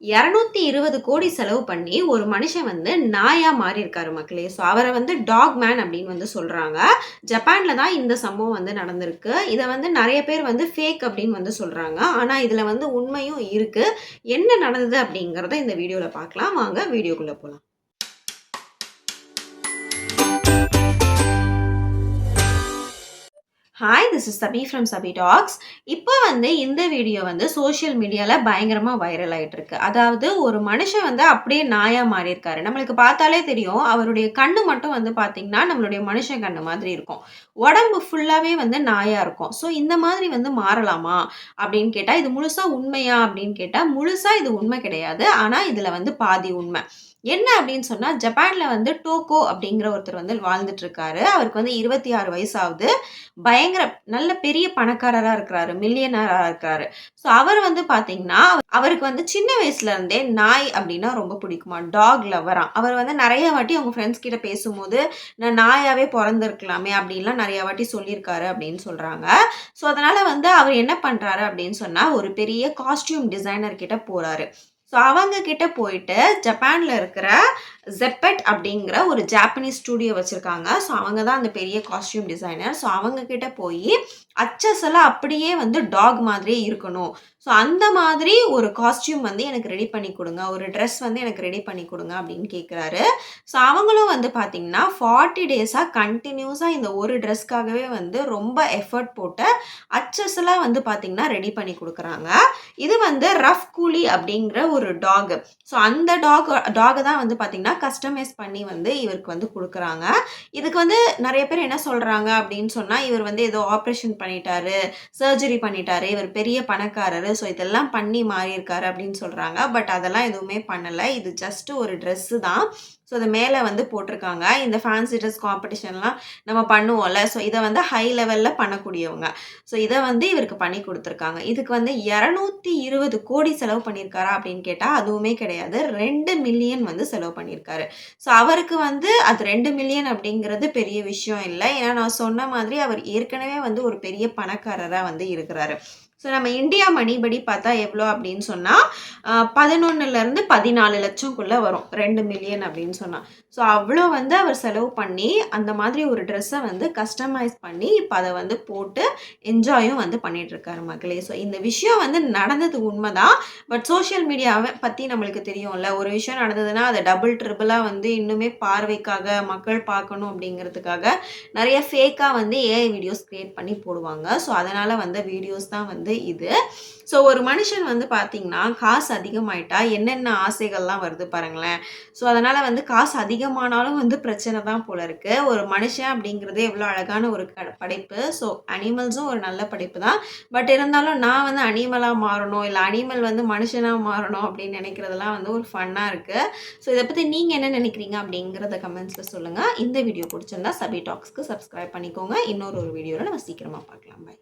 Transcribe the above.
220 கோடி செலவு பண்ணி ஒரு மனுஷன் வந்து நாயா மாறியிருக்காரு மக்களே. ஸோ அவர வந்து டாக் மேன் அப்படின்னு வந்து சொல்றாங்க. ஜப்பான்ல தான் இந்த சம்பவம் வந்து நடந்திருக்கு. இத வந்து நெறைய பேர் வந்து ஃபேக் அப்படின்னு வந்து சொல்றாங்க. ஆனா இதுல வந்து உண்மையும் இருக்கு. என்ன நடந்தது அப்படிங்கிறத இந்த வீடியோல பார்க்கலாம். வாங்க வீடியோக்குள்ள போலாம். Hi, this is Sabi from Sabi talks. இப்போ வந்து இந்த வீடியோ வந்து சோஷியல் மீடியால பயங்கரமா வைரல் ஆயிட்டு இருக்கு. அதாவது ஒரு மனுஷன் வந்து அப்படியே நாயா மாறியிருக்காரு. நம்மளுக்கு பார்த்தாலே தெரியும். அவருடைய கண்ணு மட்டும் வந்து பார்த்தீங்கன்னா, நம்மளுடைய மனுஷன் கண்ணு மாதிரி இருக்கும். உடம்பு ஃபுல்லாவே வந்து நாயா இருக்கும். ஸோ இந்த மாதிரி வந்து மாறலாமா? அப்படின்னு கேட்டா, இது முழுசா உண்மையா? அப்படின்னு கேட்டா, முழுசா இது உண்மை கிடையாது. ஆனா இதுல வந்து பாதி உண்மை. என்ன அப்படின்னு சொன்னா, ஜப்பான்ல வந்து டோகோ அப்படிங்கிற ஒருத்தர் வந்து வாழ்ந்துட்டு இருக்காரு. அவருக்கு வந்து 26 வயசு ஆகுது. பயங்கர நல்ல பெரிய பணக்காரரா இருக்கிறாரு. மில்லியனரா இருக்கிறாரு. ஸோ அவர் வந்து பார்த்தீங்கன்னா, அவருக்கு வந்து சின்ன வயசுல இருந்தே நாய் அப்டின்னா ரொம்ப பிடிக்குமாம். டாக் லவ்வராம். அவர் வந்து நெறைய வாட்டி அவங்க ஃப்ரெண்ட்ஸ் கிட்ட பேசும்போது, நான் நாயாவே பொறந்திருக்கலாமே அப்டின்லாம் நெறைய வாட்டி சொல்லியிருக்காரு அப்டின்னு சொல்றாங்க. ஸோ அதனால வந்து அவர் என்ன பண்றாரு அப்டின்னு சொன்னா, ஒரு பெரிய காஸ்டியூம் டிசைனர் கிட்ட போறாரு. ஸோ அவங்க கிட்ட போயிட்டு ஜப்பான்ல இருக்கிற ஜெப்பெட் அப்படிங்கிற ஒரு ஜாப்பனீஸ் ஸ்டூடியோ வச்சிருக்காங்க. ஸோ அவங்க தான் அந்த பெரிய காஸ்டியூம் டிசைனர். ஸோ அவங்க கிட்ட போயி அச்சசலா அப்படியே வந்து டாக் மாதிரியே இருக்கணும். ஸோ அந்த மாதிரி ஒரு காஸ்டியூம் வந்து எனக்கு ரெடி பண்ணி குடுங்க. ஒரு ட்ரெஸ் வந்து எனக்கு ரெடி பண்ணி குடுங்க அப்படின்னு கேட்குறாரு. ஸோ அவங்களும் வந்து பார்த்தீங்கன்னா, 40 டேஸா கன்டினியூஸா இந்த ஒரு ட்ரெஸ்க்காகவே வந்து ரொம்ப எஃபோர்ட் போட்டு அச்சசலா வந்து பார்த்தீங்கன்னா, ரெடி பண்ணி குடுக்குறாங்க. இது வந்து ரஃப் கூலி அப்படிங்கிற ஒரு டாக். ஸோ அந்த டாக தான் வந்து பார்த்தீங்கன்னா, கஸ்டமைஸ் பண்ணி வந்து இவருக்கு வந்து குடுக்குறாங்க. இதுக்கு வந்து நெறைய பேர் என்ன சொல்றாங்க அப்படின்னு சொன்னா, இவர் வந்து ஏதோ ஆப்ரேஷன் பண்ணிட்டாரு, சர்ஜரி பண்ணிட்டாரு, இவர் பெரிய பணக்காரரு. ஸோ இதெல்லாம் பண்ணி மாறியிருக்காரு அப்படின்னு சொல்றாங்க. பட் அதெல்லாம் எதுவுமே பண்ணல. இது ஜஸ்ட் ஒரு ட்ரெஸ்ஸு தான். ஸோ அது மேல வந்து போட்டிருக்காங்க. இந்த ஃபேன்சி ட்ரெஸ் காம்படிஷன்லாம் நம்ம பண்ணுவோம்ல. ஸோ இத வந்து ஹை லெவல்ல பண்ணக்கூடியவங்க. ஸோ இத வந்து இவருக்கு பண்ணி குடுத்துருக்காங்க. இதுக்கு வந்து 220 கோடி செலவு பண்ணியிருக்காரா அப்படின்னு கேட்டா, அதுவுமே கிடையாது. 2,000,000 வந்து செலவு பண்ணியிருக்காரு. ஸோ அவருக்கு வந்து அது 2,000,000 அப்படிங்கிறது பெரிய விஷயம் இல்ல. ஏன்னா நான் சொன்ன மாதிரி அவர் ஏற்கனவே வந்து ஒரு பெரிய பணக்காரரா வந்து இருக்கிறாரு. ஸோ நம்ம இந்தியா மணி படி பார்த்தா எவ்வளோ அப்படின்னு சொன்னா, 11லருந்து 14,00,000க்குள்ள வரும். 2,000,000 அப்படின்னு சொன்னா. ஸோ அவ்வளோ வந்து அவர் செலவு பண்ணி, அந்த மாதிரி ஒரு ட்ரெஸ்ஸ வந்து கஸ்டமைஸ் பண்ணி, இப்ப அத வந்து போட்டு என்ஜாயும் வந்து பண்ணிட்டுருக்காரு மக்களே. ஸோ இந்த விஷயம் வந்து நடந்தது உண்மதான். பட் சோஷியல் மீடியாவ பத்தி நம்மளுக்கு தெரியும்ல. ஒரு விஷயம் நடந்ததுன்னா, அத டபுள், ட்ரிபிளா வந்து இன்னுமே பார்வைக்காக, மக்கள் பார்க்கணும் அப்படிங்கிறதுக்காக, நெறைய ஃபேக்கா வந்து ஏஐ வீடியோஸ் கிரியேட் பண்ணி போடுவாங்க. ஸோ அதனால வந்த வீடியோஸ் தான் வந்து இது. ஸோ ஒரு மனுஷன் வந்து பார்த்தீங்கன்னா, காசு அதிகமாயிட்டா என்னென்ன ஆசைகள்லாம் வருது பாருங்களேன். ஸோ அதனால வந்து காசு அதிகமானாலும் வந்து பிரச்சனை தான் போல இருக்கு. ஒரு மனுஷன் அப்படிங்கிறது எவ்வளோ அழகான ஒரு படைப்பு. ஸோ அனிமல்ஸும் ஒரு நல்ல படைப்பு தான். பட் இருந்தாலும் நான் வந்து அனிமலா மாறணும், இல்ல அனிமல் வந்து மனுஷனா மாறணும் அப்படின்னு நினைக்கிறதெல்லாம் வந்து ஒரு ஃபன்னா இருக்கு. ஸோ இத பத்தி நீங்க என்ன நினைக்கிறீங்க அப்படிங்கிறத கமெண்ட்ஸ்ல சொல்லுங்க. இந்த வீடியோ புடிச்சிருந்தா சபி டாக்ஸ்க்கு சப்ஸ்கிரைப் பண்ணிக்கோங்க. இன்னொரு ஒரு வீடியோல நம்ம சீக்கிரமா பார்க்கலாம். பை.